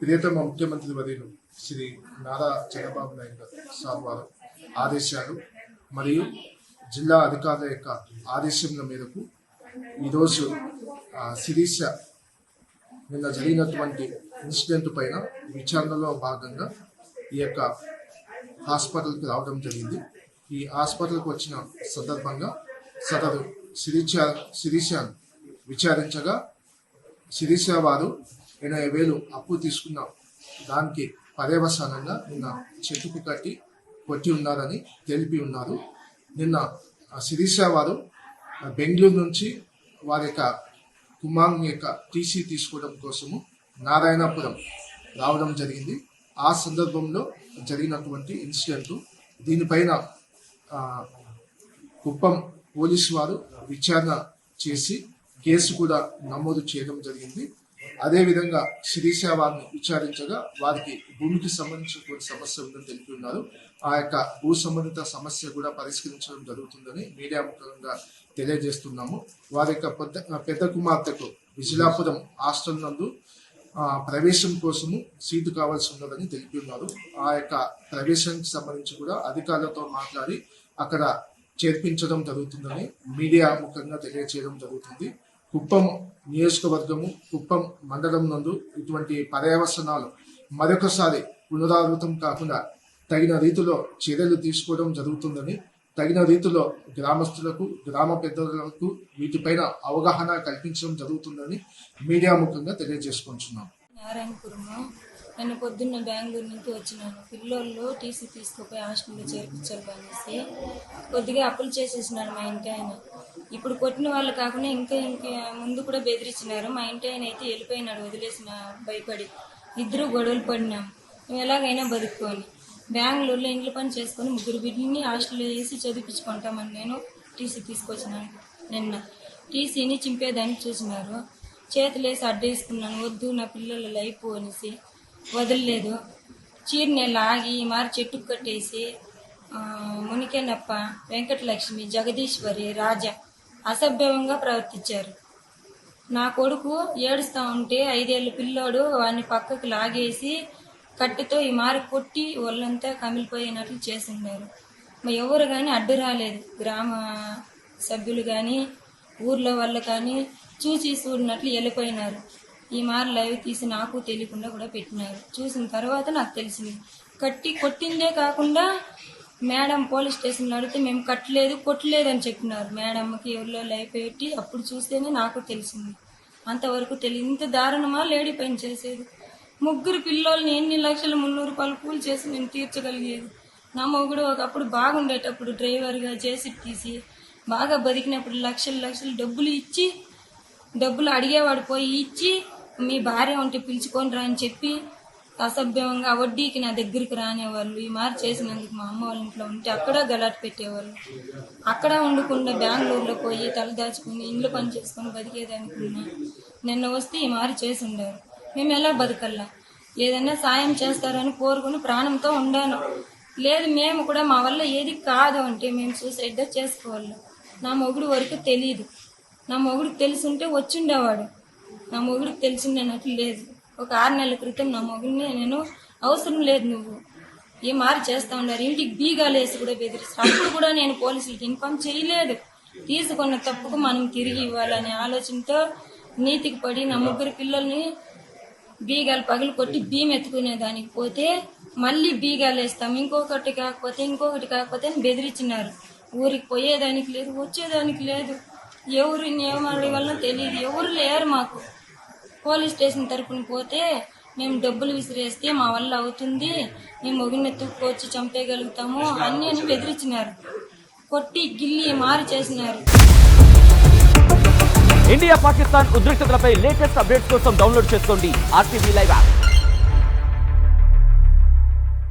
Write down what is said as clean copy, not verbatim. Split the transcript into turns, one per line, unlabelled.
ప్రియతమ ముఖ్యమంత్రి వర్యులు శ్రీ నారా చంద్రబాబు నాయుడు గారు సార్ వారు ఆదేశాలు మరియు జిల్లా అధికారుల యొక్క ఆదేశముల మేరకు ఈరోజు శిరీష నిన్న జరిగినటువంటి ఇన్సిడెంట్ పైన విచారణలో భాగంగా ఈ యొక్క హాస్పిటల్కి రావడం జరిగింది. ఈ హాస్పిటల్కి వచ్చిన సందర్భంగా సదరు శిరీషను విచారించగా శిరీష వారు 80,000 అప్పు తీసుకున్న దానికి పర్యవసానంగా నిన్న చెట్టుకు కట్టి కొట్టి ఉన్నారని తెలిపి ఉన్నారు. నిన్న శిరీష వారు బెంగళూరు నుంచి వారి యొక్క కుమారుని యొక్క టీసీ తీసుకోవడం కోసము నారాయణపురం రావడం జరిగింది. ఆ సందర్భంలో జరిగినటువంటి ఇన్సిడెంట్ దీనిపైన కుప్పం పోలీసు వారు విచారణ చేసి కేసు కూడా నమోదు చేయడం జరిగింది. అదేవిధంగా శిరీష వారిని విచారించగా వారికి భూమికి సంబంధించిన సమస్య ఉందని తెలిపి ఉన్నారు. ఆ యొక్క భూ సంబంధిత సమస్య కూడా పరిష్కరించడం జరుగుతుందని మీడియా ముఖంగా తెలియజేస్తున్నాము. వారి యొక్క పెద్ద కుమార్తెకు విజిలాపురం హాస్టల్ నందు ప్రవేశం కోసము సీటు కావాల్సి ఉన్నదని తెలిపి ఉన్నారు. ఆ యొక్క ప్రవేశానికి సంబంధించి కూడా అధికారులతో మాట్లాడి అక్కడ చేర్పించడం జరుగుతుందని మీడియా ముఖంగా తెలియజేయడం జరుగుతుంది. కుప్పం నియోజకవర్గము కుప్పం మండలం నందు ఇటువంటి పర్యవసనాలు మరొకసారి పునరావృతం కాకుండా తగిన రీతిలో చర్యలు తీసుకోవడం జరుగుతుందని, తగిన రీతిలో గ్రామస్తులకు గ్రామ పెద్దలకు వీటిపైన అవగాహన కల్పించడం జరుగుతుందని మీడియా ముఖంగా తెలియజేసుకుంటున్నాం.
నారాయణపురము నిన్న పొద్దున్న బెంగళూరు నుంచి వచ్చినాను. పిల్లోళ్ళు టీసీ తీసుకుపోయి హాస్టల్లో చేర్పించాలి అనేసి కొద్దిగా అప్పులు చేసేసినాడు మా ఇంటి ఆయన. ఇప్పుడు కొట్టిన వాళ్ళు కాకుండా ఇంకా ముందు కూడా బెదిరించినారు. మా ఇంటి ఆయన అయితే వెళ్ళిపోయినాడు వదిలేసిన భయపడి. ఇద్దరు గొడవలు పడినాం. మేము ఎలాగైనా బతుక్కొని బెంగళూరులో ఇంట్లో పని చేసుకొని 3 బిడ్డని హాస్టల్లో వేసి చదివించుకుంటామని నేను టీసీ తీసుకొచ్చినాను. నిన్న టీసీని చింపేదాన్ని చూసినారు. చేతులేసి అడ్డేసుకున్నాను. వద్దు నా పిల్లల లైఫ్ అనేసి వదలలేదు. చీరని లాగి మారి చెట్టుకు కట్టేసి మునికేనప్ప, వెంకటలక్ష్మి, జగదీశ్వరి, రాజా అసభ్యంగా ప్రవర్తించారు. నా కొడుకు ఏడుస్తూ ఉంటే 5 ఏళ్ళ పిల్లోడు వాడిని పక్కకు లాగేసి కట్టెతో ఈ మారి కొట్టి ఒళ్ళంతా కమిలిపోయినట్లు చేస్తున్నారు. ఎవరు కానీ అడ్డు రాలేదు. గ్రామ సభ్యులు కానీ ఊర్లో వాళ్ళు కానీ చూసి చూడినట్లు వెళ్ళిపోయినారు. ఈ మారి లైవ్ తీసి నాకు తెలియకుండా కూడా పెట్టినారు. చూసిన తర్వాత నాకు తెలిసింది. కొట్టిందే కాకుండా మేడం పోలీస్ స్టేషన్లో అడిగితే మేము కొట్టలేదు అని చెప్పినారు. మేడంకి ఎవరిలో లైవ్ పెట్టి అప్పుడు చూస్తేనే నాకు తెలిసింది. అంతవరకు తెలియదు. ఇంత దారుణమా లేడీ పైన చేసేది? 3 పిల్లోల్ని ఎన్ని లక్షలు 300 రూపాయలు కూలి చేసి నేను తీర్చగలిగేది. నా మొగుడు ఒకప్పుడు బాగుండేటప్పుడు డ్రైవర్గా చేసి తీసి బాగా బతికినప్పుడు లక్షలు డబ్బులు ఇచ్చి డబ్బులు అడిగేవాడు పోయి ఇచ్చి మీ భార్య ఉంటే పిలుచుకొని రా అని చెప్పి అసభ్యంగా వడ్డీకి నా దగ్గరికి రానేవాళ్ళు. ఈ మారి చేసినందుకు మా అమ్మ వాళ్ళ ఇంట్లో ఉంటే అక్కడ గలాట్ పెట్టేవాళ్ళు. అక్కడ ఉండకుండా బెంగళూరులో పోయి తలదాచుకుని ఇంట్లో పని చేసుకొని బతికేదనుకున్నా. నిన్న వస్తే ఈ మారి చేసి ఉండారు. మేము ఎలా బతకల్లా? ఏదైనా సాయం చేస్తారని కోరుకుని ప్రాణంతో ఉండాను. లేదు మేము కూడా మా వల్ల ఏది కాదు అంటే మేము సూసైడ్గా చేసుకోవాలి. నా మొగుడు వరకు తెలియదు. నా మొగుడికి తెలిసింటే వచ్చిండేవాడు. నా మొగుడికి తెలిసిండేనట్లు లేదు. ఒక 6 నెలల క్రితం నా మొగుడిని నేను అవసరం లేదు నువ్వు ఏ మారి చేస్తా ఉన్నారు ఇంటికి బీగాలు వేసి కూడా బెదిరిస్తారు. అప్పుడు కూడా నేను పోలీసులకి ఇన్ఫార్మ్ చేయలేదు. తీసుకున్న తప్పుకు మనం తిరిగి ఇవ్వాలనే ఆలోచనతో నీతికి పడి నా 3 పిల్లల్ని బీగాలు పగిలి కొట్టి భీమ్ ఎత్తుకునే దానికి పోతే మళ్ళీ బీగాలు వేస్తాం, ఇంకొకటి కాకపోతే బెదిరించినారు. ఊరికి పోయేదానికి లేదు, వచ్చేదానికి లేదు. ఎవరు నియమాల వల్ల తెలియదు. ఎవరు లేరు మాకు. పోలీస్ స్టేషన్ తరపున పోతే మేము డబ్బులు విసిరేస్తే మా వల్ల అవుతుంది, మేము మొగిని ఎత్తుక్కొచ్చి చంపేయగలుగుతాము అన్నీ అని బెదిరించినారు. కొట్టి గిల్లి మారి చేసినారు.
ఇండియా పాకిస్తాన్ ఉద్రిక్తతలపై లేటెస్ట్ అప్డేట్స్ కోసం డౌన్లోడ్ చేసుకోండి RTV లైవ్ యాప్.